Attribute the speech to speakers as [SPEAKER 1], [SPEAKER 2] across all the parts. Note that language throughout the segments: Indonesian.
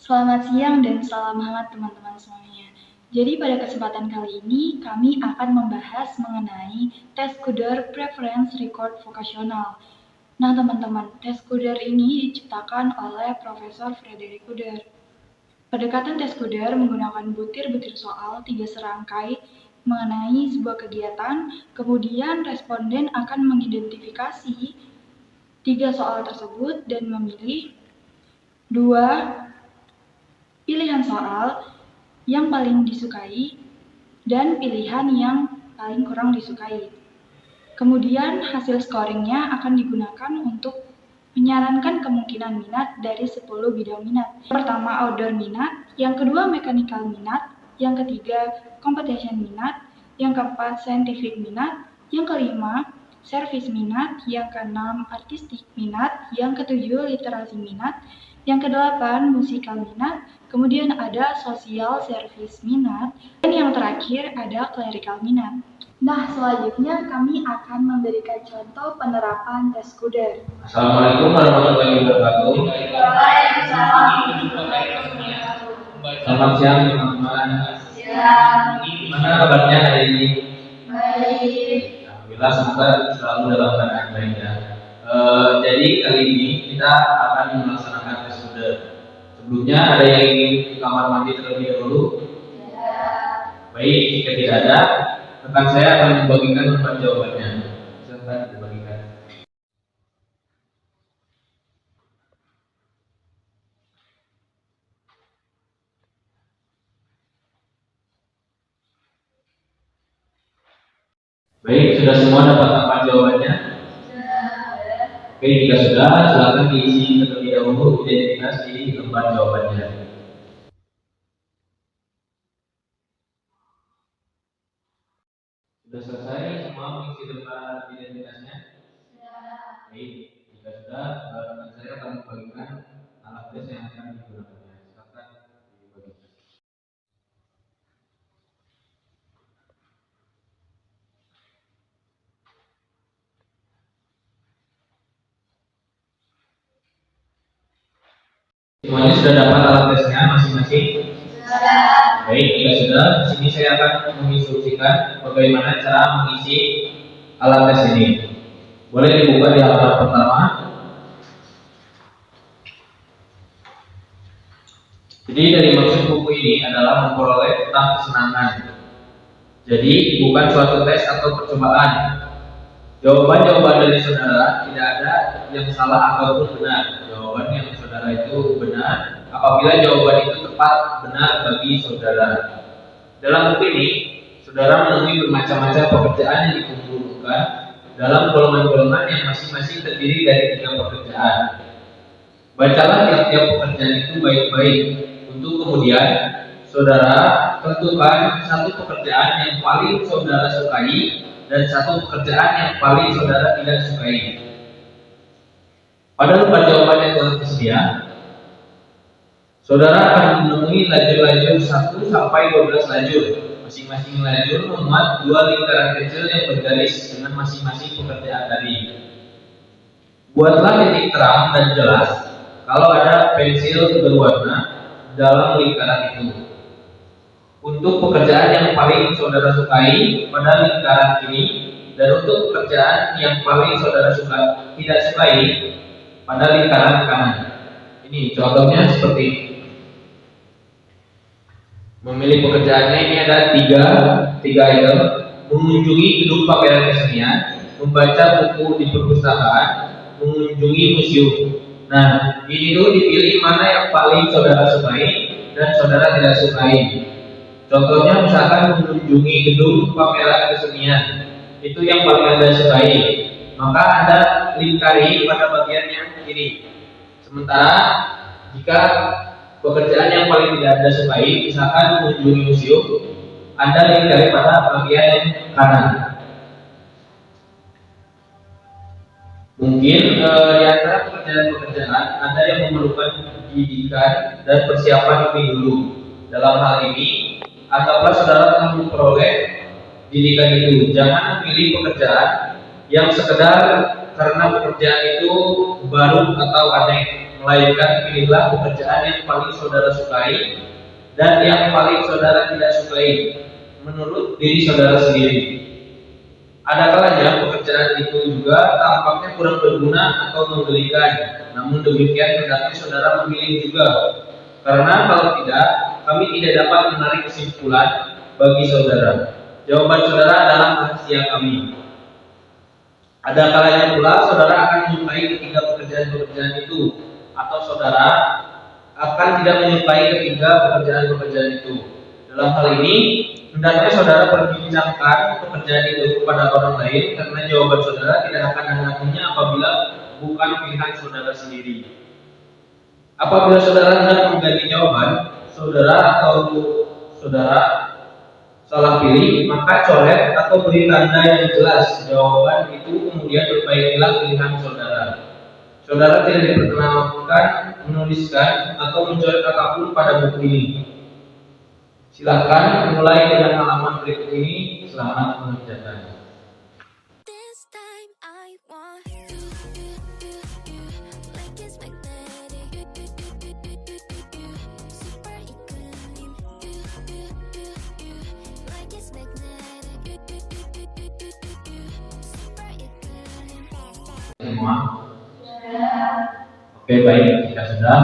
[SPEAKER 1] Selamat siang dan salam hangat teman-teman semuanya. Jadi pada kesempatan kali ini kami akan membahas mengenai tes Kuder Preference Record Vokasional. Nah teman-teman, tes Kuder ini diciptakan oleh Profesor Frederick Kuder. Pendekatan tes Kuder menggunakan butir-butir soal 3 serangkai mengenai sebuah kegiatan, kemudian responden akan mengidentifikasi 3 soal tersebut dan memilih 2 pilihan soal yang paling disukai dan pilihan yang paling kurang disukai. Kemudian hasil scoringnya akan digunakan untuk menyarankan kemungkinan minat dari 10 bidang minat. Yang pertama outdoor minat, yang kedua mechanical minat, yang ketiga competition minat, yang keempat scientific minat, yang kelima service minat, yang keenam artistik minat, yang ketujuh literasi minat, yang kedelapan musikal minat, kemudian ada social service minat, dan yang terakhir ada clerical minat. Nah, selanjutnya kami akan memberikan contoh penerapan tes Kuder.
[SPEAKER 2] Assalamualaikum warahmatullahi wabarakatuh. Selamat siang teman-teman. Gimana kabarnya hari ini?
[SPEAKER 1] Baik.
[SPEAKER 2] Alhamdulillah, semoga selalu dalam keadaan baik ya. Jadi kali ini kita akan melaksanakan tes Kuder. Sebelumnya ada yang ingin ke kamar mandi terlebih dahulu? Baik, jika tidak ada, rekan saya akan membagikan tempat jawabannya. Silakan dibagikan. Baik, sudah semua dapat tempat jawabannya? Oke, jika sudah, silakan diisi terlebih dahulu identitas di tempat jawabannya. Sudah selesai semua mengisi tempat identitasnya? Baik, jika sudah, rekan saya akan membagikan alat tes yang akan digunakannya. Silakan dibagikan. Semuanya sudah dapat alat tesnya masing-masing? Baik, jika sudah, di sini saya akan menginstruksikan bagaimana cara mengisi alat tes ini. Boleh dibuka di halaman pertama. Jadi dari maksud buku ini adalah memperoleh tentang kesenangan. Jadi bukan suatu tes atau percobaan. Jawaban-jawaban dari saudara tidak ada yang salah ataupun benar. Jawaban yang saudara itu benar apabila jawaban itu tepat benar bagi saudara. Dalam buku ini, saudara menemui bermacam-macam pekerjaan yang dikumpulkan dalam golongan-golongan yang masing-masing terdiri dari 3 pekerjaan. Bacalah tiap-tiap pekerjaan itu baik-baik untuk kemudian saudara tentukan satu pekerjaan yang paling saudara sukai dan satu pekerjaan yang paling saudara tidak sukai. Pada lembar jawaban yang telah tersedia, saudara akan menemui lajur-lajur 1 sampai 12 lajur. Masing-masing lajur memuat 2 lingkaran kecil yang bergaris dengan masing-masing pekerjaan tadi. Buatlah titik terang dan jelas kalau ada pensil berwarna dalam lingkaran itu. Untuk pekerjaan yang paling saudara sukai pada lingkaran kiri, dan untuk pekerjaan yang paling saudara tidak sukai pada lingkaran kanan. Ini contohnya seperti ini. Memilih pekerjaannya ini ada tiga item: mengunjungi gedung pameran kesenian, membaca buku di perpustakaan, mengunjungi museum. Nah, ini tuh dipilih mana yang paling saudara sukai dan saudara tidak sukai. Contohnya misalkan mengunjungi gedung pameran kesenian, itu yang paling Anda sukai, maka Anda lingkari pada bagian yang kiri. Sementara jika pekerjaan yang paling tidak Anda sukai, misalkan mengunjungi museum, Anda lingkari pada bagian yang kanan. Mungkin di antara pekerjaan-pekerjaan ada yang memerlukan pendidikan dan persiapan lebih dulu. Dalam hal ini, anggaplah saudara telah memperoleh pendidikan itu. Jangan memilih pekerjaan yang sekedar karena pekerjaan itu baru atau aneh, melainkan pilihlah pekerjaan yang paling saudara sukai dan yang paling saudara tidak sukai menurut diri saudara sendiri. Ada kalanya pekerjaan itu juga tampaknya kurang berguna atau menggelikan, namun demikian hendaknya saudara memilih juga, karena kalau tidak, kami tidak dapat menarik kesimpulan bagi saudara. Jawaban saudara adalah rahasia kami. Ada kalanya pula saudara akan menyukai ketiga pekerjaan-pekerjaan itu, atau saudara akan tidak menyukai ketiga pekerjaan-pekerjaan itu. Dalam hal ini, hendaknya saudara perbincangkan pekerjaan itu kepada orang lain, karena jawaban saudara tidak akan mengakuinya apabila bukan pilihan saudara sendiri. Apabila saudara hendak mengganti jawaban saudara atau saudara salah pilih, maka coret atau beri tanda yang jelas jawaban itu, kemudian perbaikilah pilihan saudara. Saudara tidak diperkenankan menuliskan atau mencoret apapun pada buku ini. Silakan mulai dengan halaman berikut ini. Selamat mengerjakan. Semua? Oke, baik. Jika sudah,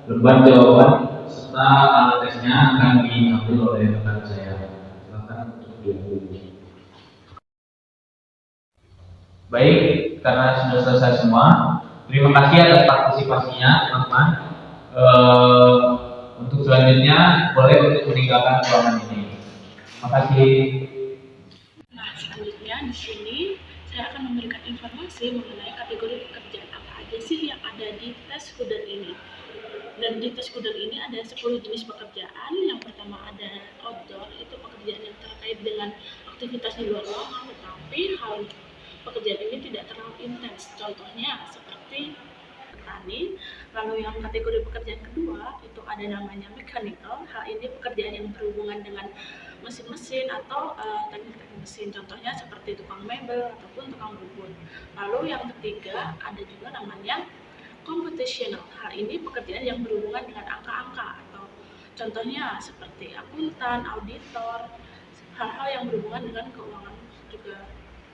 [SPEAKER 2] beban jawaban serta alat tesnya akan diambil oleh rekan saya. Silakan untuk dulu. Baik, karena sudah selesai semua, terima kasih atas partisipasinya, teman-teman. Untuk selanjutnya, boleh untuk meninggalkan ruangan ini. Terima kasih.
[SPEAKER 3] Nah, selanjutnya di sini saya akan memberikan informasi mengenai kategori pekerjaan apa aja sih yang ada di tes Kudel ini. Dan di tes Kudel ini ada 10 jenis pekerjaan. Yang pertama ada outdoor, itu pekerjaan yang terkait dengan aktivitas di luar ruangan, tetapi hal pekerjaan ini tidak terlalu intens. Contohnya seperti petani. Lalu yang kategori pekerjaan kedua itu ada namanya mechanical. Hal ini pekerjaan yang berhubungan dengan mesin-mesin atau teknik-teknik mesin. Contohnya seperti tukang mebel ataupun tukang bubut. Lalu yang ketiga ada juga namanya computational. Hal ini pekerjaan yang berhubungan dengan angka-angka atau contohnya seperti akuntan, auditor, hal-hal yang berhubungan dengan keuangan juga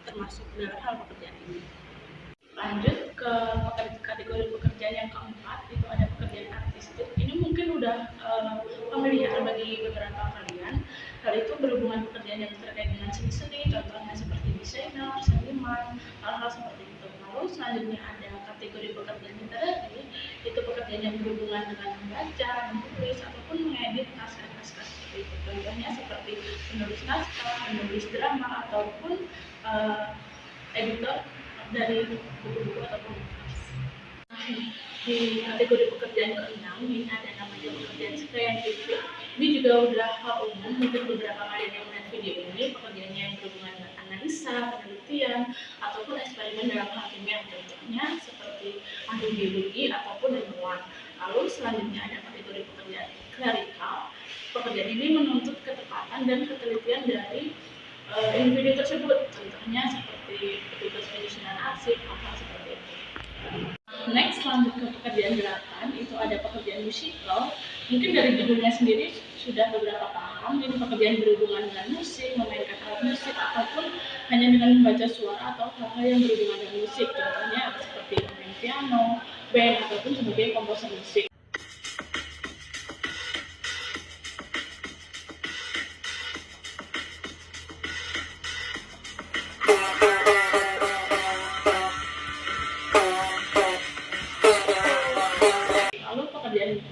[SPEAKER 3] termasuk dalam hal pekerjaan ini. Lanjut ke kategori pekerjaan yang keempat, itu ada pekerjaan artistik. Ini mungkin udah familiar bagi beberapa kalian. Hal itu berhubungan pekerjaan yang terkait dengan seni-seni, contohnya seperti desainer, seniman, hal-hal seperti itu. Lalu selanjutnya ada kategori pekerjaan literasi, itu pekerjaan yang berhubungan dengan membaca, menulis, ataupun mengedit naskah-naskah seperti itu. Contohnya seperti menulis naskah, menulis drama, ataupun editor dari buku-buku ataupun naskah. Nah, di kategori pekerjaan keenam ini ada namanya pekerjaan saintifik. Ini juga udah hal umum, mungkin beberapa kalian yang melihat video ini. Pekerjaannya yang berhubungan dengan analisa, penelitian, ataupun eksperimen dalam hal kimia, contohnya seperti ahli biologi ataupun ilmuwan. Lalu selanjutnya ada kategori pekerjaan clerical. Pekerjaan ini menuntut ketepatan dan ketelitian dari individu tersebut, contohnya seperti petugas penyusunan arsip, hal-hal seperti itu. Next, lanjut ke pekerjaan 8, itu ada pekerjaan musikal. Mungkin dari judulnya sendiri sudah beberapa paham, ini pekerjaan berhubungan dengan musik, memainkan alat musik, ataupun hanya dengan membaca suara atau hal-hal yang berhubungan dengan musik, contohnya seperti main piano, band, ataupun sebagai komposer musik.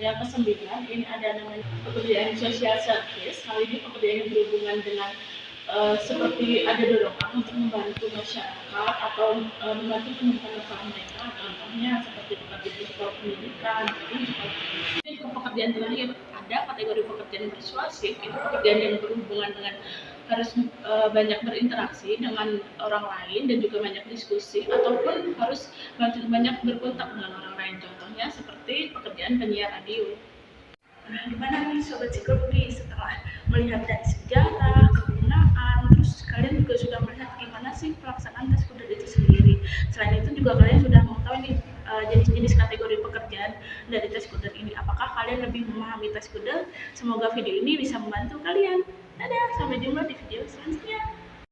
[SPEAKER 3] Yang ke-9 ini ada namanya pekerjaan social service. Hal ini pekerjaan yang berhubungan dengan seperti ada dorongan untuk membantu masyarakat atau membantu penumpang mereka. Contohnya seperti pekerjaan di sekolah pendidikan. Ini pekerjaan terakhir ada kategori pekerjaan persuasif. Itu pekerjaan yang berhubungan dengan harus banyak berinteraksi dengan orang lain dan juga banyak diskusi, ataupun harus banyak berkontak dengan orang lain. Contohnya seperti pekerjaan penyiar radio. Nah, gimana nih Sobat Psikologi setelah melihat dari sejarah, kegunaan, terus kalian juga sudah melihat gimana sih pelaksanaan tes Kudel itu sendiri. Selain itu juga kalian sudah mengetahui nih jenis-jenis kategori pekerjaan dari tes Kudel ini. Apakah kalian lebih memahami tes Kudel? Semoga video ini bisa membantu kalian. Dadah, sampai jumpa di video selanjutnya.